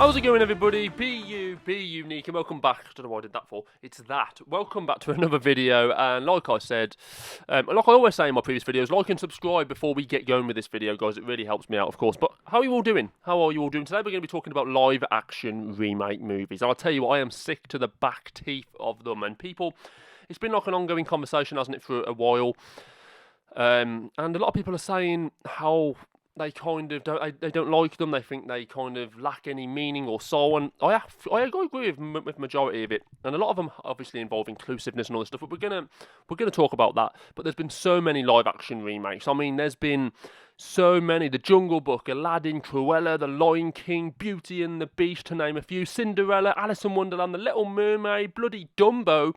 How's it going, everybody? Be unique, and welcome back. I don't know what I did that for. It's that. Welcome back to another video, and like I said, like I always say in my previous videos, like and subscribe before we get going with this video, guys. It really helps me out, of course. But how are you all doing? How are you all doing? Today we're going to be talking about live-action remake movies. And I'll tell you what, I am sick to the back teeth of them. And people, it's been like an ongoing conversation, hasn't it, for a while. And a lot of people are saying how they kind of don't like them. They think they kind of lack any meaning or soul, and I agree with majority of it. And a lot of them obviously involve inclusiveness and all this stuff. But we're gonna talk about that. But there's been so many live action remakes. I mean, there's been so many: The Jungle Book, Aladdin, Cruella, The Lion King, Beauty and the Beast, to name a few. Cinderella, Alice in Wonderland, The Little Mermaid, bloody Dumbo,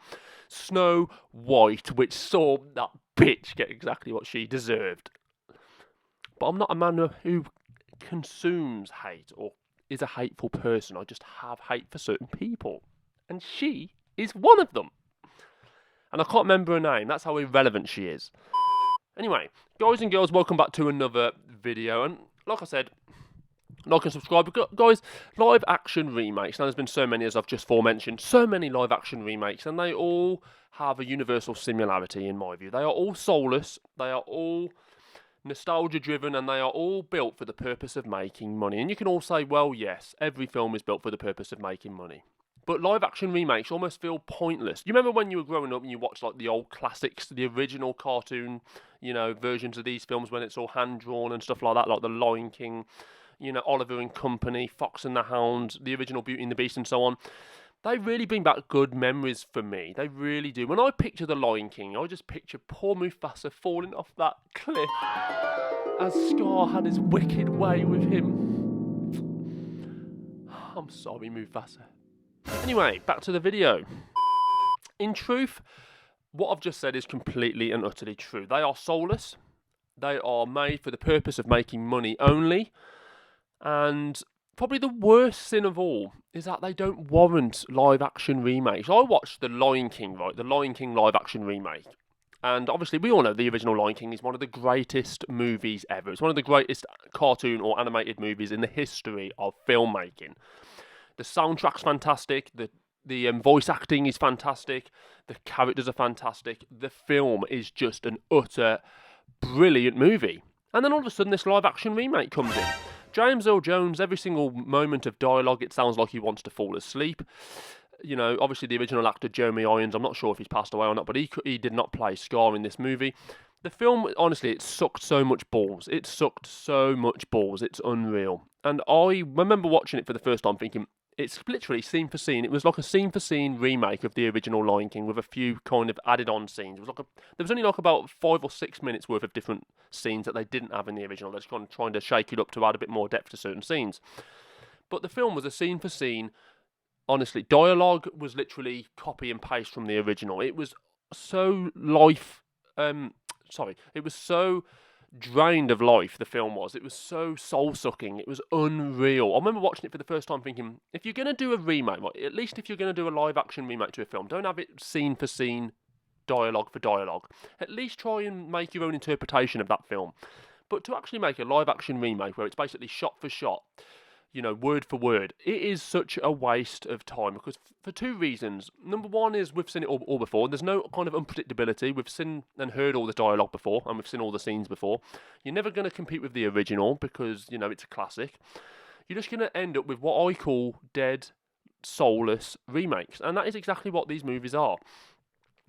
Snow White, which saw that bitch get exactly what she deserved. But I'm not a man who consumes hate or is a hateful person. I just have hate for certain people. And she is one of them. And I can't remember her name. That's how irrelevant she is. Anyway, guys and girls, welcome back to another video. And like I said, like and subscribe. Guys, live action remakes. Now, there's been so many, as I've just forementioned, so many live action remakes. And they all have a universal similarity, in my view. They are all soulless. They are all nostalgia driven, and they are all built for the purpose of making money. And you can all say, well, yes, every film is built for the purpose of making money. But live action remakes almost feel pointless. You remember when you were growing up and you watched like the old classics, the original cartoon, versions of these films when it's all hand drawn and stuff like that, like The Lion King, Oliver and Company, Fox and the Hound, the original Beauty and the Beast, and so on. They really bring back good memories for me. They really do. When I picture The Lion King, I just picture poor Mufasa falling off that cliff as Scar had his wicked way with him. I'm sorry, Mufasa. Anyway, back to the video. In truth, what I've just said is completely and utterly true. They are soulless. They are made for the purpose of making money only. And probably the worst sin of all is that they don't warrant live-action remakes. I watched The Lion King, right? The Lion King live-action remake. And obviously, we all know the original Lion King is one of the greatest movies ever. It's one of the greatest cartoon or animated movies in the history of filmmaking. The soundtrack's fantastic. The voice acting is fantastic. The characters are fantastic. The film is just an utter brilliant movie. And then all of a sudden, this live-action remake comes in. James Earl Jones, every single moment of dialogue, it sounds like he wants to fall asleep. Obviously the original actor, Jeremy Irons, I'm not sure if he's passed away or not, but he did not play Scar in this movie. The film, honestly, it sucked so much balls. It's unreal. And I remember watching it for the first time thinking, it's literally scene for scene. It was like a scene for scene remake of the original Lion King with a few kind of added on scenes. There was only like about 5 or 6 minutes worth of different scenes that they didn't have in the original. They're just kind of trying to shake it up to add a bit more depth to certain scenes. But the film was a scene for scene. Honestly, dialogue was literally copy and paste from the original. It was so it was so drained of life, the film was. It was so soul-sucking. It was unreal. I remember watching it for the first time thinking, if you're going to do a remake, at least if you're going to do a live-action remake to a film, don't have it scene for scene, dialogue for dialogue. At least try and make your own interpretation of that film. But to actually make a live-action remake where it's basically shot for shot, word for word, it is such a waste of time because for two reasons. Number one is we've seen it all before. There's no kind of unpredictability. We've seen and heard all the dialogue before, and we've seen all the scenes before. You're never going to compete with the original because, it's a classic. You're just going to end up with what I call dead, soulless remakes, and that is exactly what these movies are.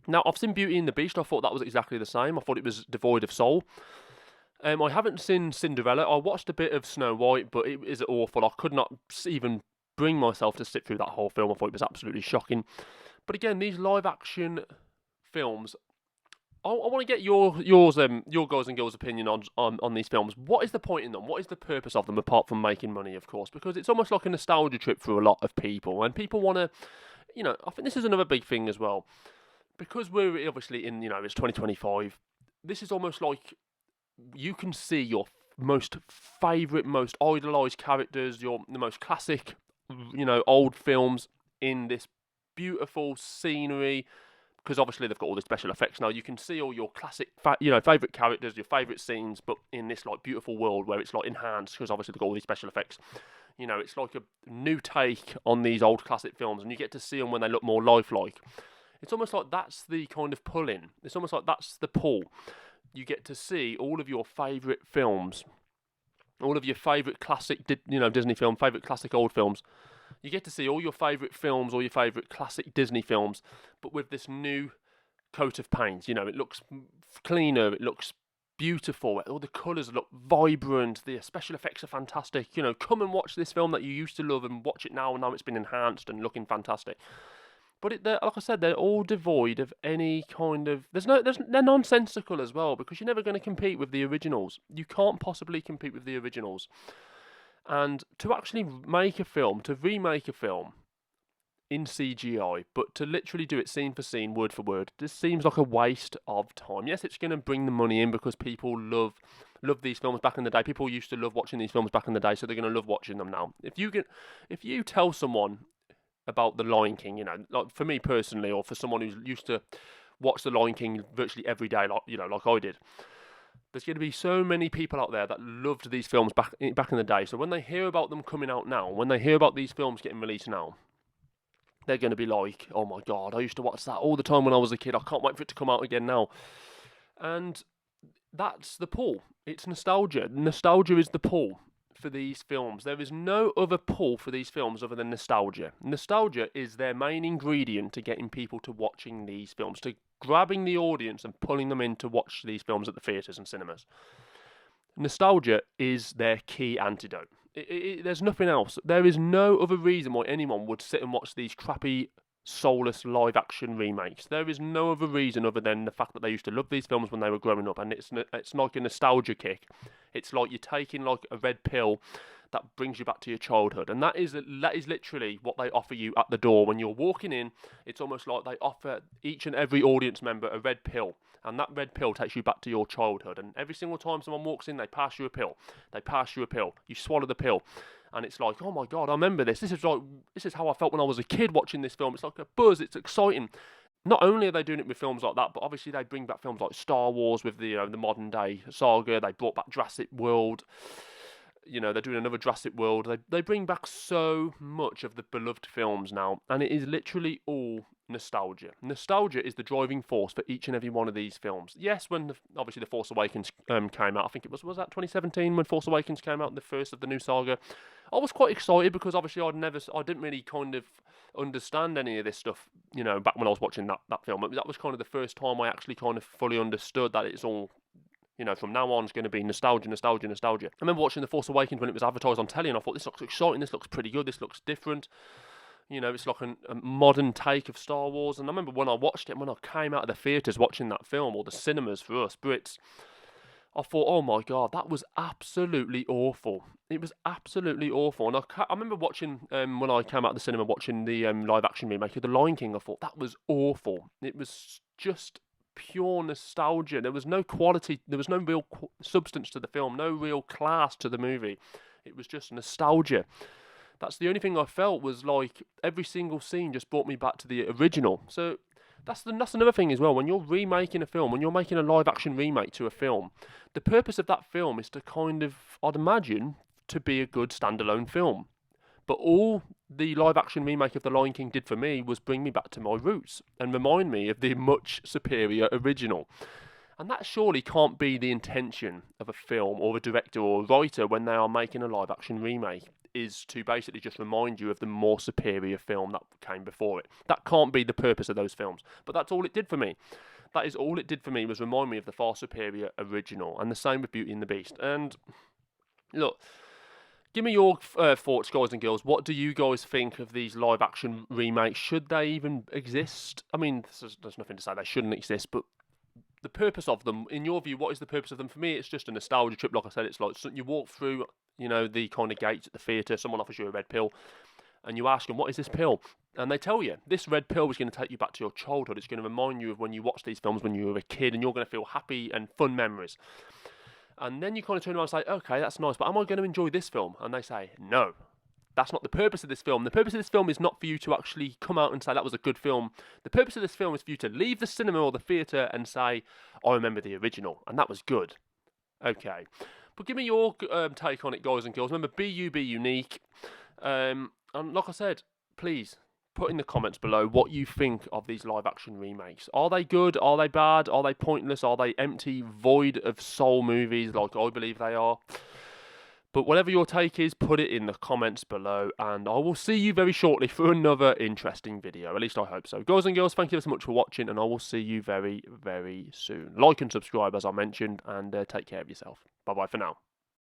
Now, I've seen Beauty and the Beast. I thought that was exactly the same. I thought it was devoid of soul. I haven't seen Cinderella. I watched a bit of Snow White, but it is awful. I could not even bring myself to sit through that whole film. I thought it was absolutely shocking. But again, these live-action films, I want to get your guys and girls' opinion on these films. What is the point in them? What is the purpose of them, apart from making money, of course? Because it's almost like a nostalgia trip for a lot of people. And people want to, I think this is another big thing as well. Because we're obviously in, it's 2025, this is almost like you can see your most favourite, most idolised characters, the most classic, old films in this beautiful scenery, because obviously they've got all the special effects now. You can see all your classic, favourite characters, your favourite scenes, but in this beautiful world where it's enhanced, because obviously they've got all these special effects. You know, it's like a new take on these old classic films, and you get to see them when they look more lifelike. It's almost like that's the kind of pull-in. It's almost like that's the pull. You get to see all of your favourite films, all of your favourite classic, Disney film, favourite classic old films. You get to see all your favourite films, all your favourite classic Disney films, but with this new coat of paint. You know, it looks cleaner, it looks beautiful, all the colours look vibrant, the special effects are fantastic. You know, come and watch this film that you used to love and watch it now, and now it's been enhanced and looking fantastic. But like I said, they're all devoid of any kind of. They're nonsensical as well, because you're never going to compete with the originals. You can't possibly compete with the originals. And to actually make a film, to remake a film in CGI, but to literally do it scene for scene, word for word, this seems like a waste of time. Yes, it's going to bring the money in because people love these films back in the day. People used to love watching these films back in the day, so they're going to love watching them now. If you tell someone about The Lion King, you know, like for me personally, or for someone who's used to watch The Lion King virtually every day, like I did, there's going to be so many people out there that loved these films back in the day. So when they hear about them coming out now, when they hear about these films getting released now, they're going to be like, oh my God, I used to watch that all the time when I was a kid. I can't wait for it to come out again now. And that's the pull. It's nostalgia. Nostalgia is the pull for these films. There is no other pull for these films other than nostalgia. Nostalgia is their main ingredient to getting people to watching these films, to grabbing the audience and pulling them in to watch these films at the theatres and cinemas. Nostalgia is their key antidote. There's nothing else. There is no other reason why anyone would sit and watch these crappy, soulless live-action remakes. There is no other reason other than the fact that they used to love these films when they were growing up, and it's like a nostalgia kick. It's like you're taking like a red pill that brings you back to your childhood, and that is literally what they offer you at the door when you're walking in. It's almost like they offer each and every audience member a red pill, and that red pill takes you back to your childhood. And every single time someone walks in, they pass you a pill. You swallow the pill, and it's like, oh my God, I remember this. This is how I felt when I was a kid watching this film. It's like a buzz. It's exciting. Not only are they doing it with films like that, but obviously they bring back films like Star Wars with the modern day saga. They brought back Jurassic World. You know, they're doing another Jurassic World. They bring back so much of the beloved films now, and it is literally all nostalgia. Nostalgia is the driving force for each and every one of these films. Yes, when obviously The Force Awakens came out, I think it was that 2017 when Force Awakens came out, the first of the new saga. I was quite excited because obviously I didn't really kind of understand any of this stuff, you know, back when I was watching that film. That was kind of the first time I actually kind of fully understood that it's all, you know, from now on, it's going to be nostalgia. I remember watching The Force Awakens when it was advertised on telly, and I thought, this looks exciting, this looks pretty good, this looks different. You know, it's like a modern take of Star Wars. And I remember when I watched it, when I came out of the theatres watching that film, or the cinemas for us Brits, I thought, oh my God, that was absolutely awful. It was absolutely awful. And I remember watching, when I came out of the cinema watching the live-action remake of The Lion King, I thought, that was awful. It was just pure nostalgia. There was no quality, there was no real substance to the film, no real class to the movie. It was just nostalgia. That's the only thing I felt, was like every single scene just brought me back to the original. So that's another thing as well. When you're remaking a film, when you're making a live action remake to a film, the purpose of that film is to kind of, I'd imagine, to be a good standalone film. But all the live action remake of The Lion King did for me was bring me back to my roots and remind me of the much superior original. And that surely can't be the intention of a film or a director or a writer when they are making a live action remake, is to basically just remind you of the more superior film that came before it. That can't be the purpose of those films. But that's all it did for me. That is all it did for me, was remind me of the far superior original. And the same with Beauty and the Beast. And look, give me your thoughts, guys and girls. What do you guys think of these live-action remakes? Should they even exist? I mean, there's nothing to say they shouldn't exist, but the purpose of them, in your view, what is the purpose of them? For me, it's just a nostalgia trip. Like I said, it's like you walk through, you know, the kind of gates at the theatre, someone offers you a red pill, and you ask them, what is this pill? And they tell you, this red pill is going to take you back to your childhood. It's going to remind you of when you watched these films when you were a kid, and you're going to feel happy and fun memories. And then you kind of turn around and say, okay, that's nice, but am I going to enjoy this film? And they say, no. That's not the purpose of this film. The purpose of this film is not for you to actually come out and say that was a good film. The purpose of this film is for you to leave the cinema or the theatre and say, I remember the original, and that was good. Okay. But give me your take on it, guys and girls. Remember, be you, be unique. And like I said, please put in the comments below what you think of these live-action remakes. Are they good? Are they bad? Are they pointless? Are they empty, void of soul movies like I believe they are? But whatever your take is, put it in the comments below, and I will see you very shortly for another interesting video. At least I hope so. Guys and girls, thank you so much for watching, and I will see you very, very soon. Like and subscribe, as I mentioned, and take care of yourself. Bye-bye for now.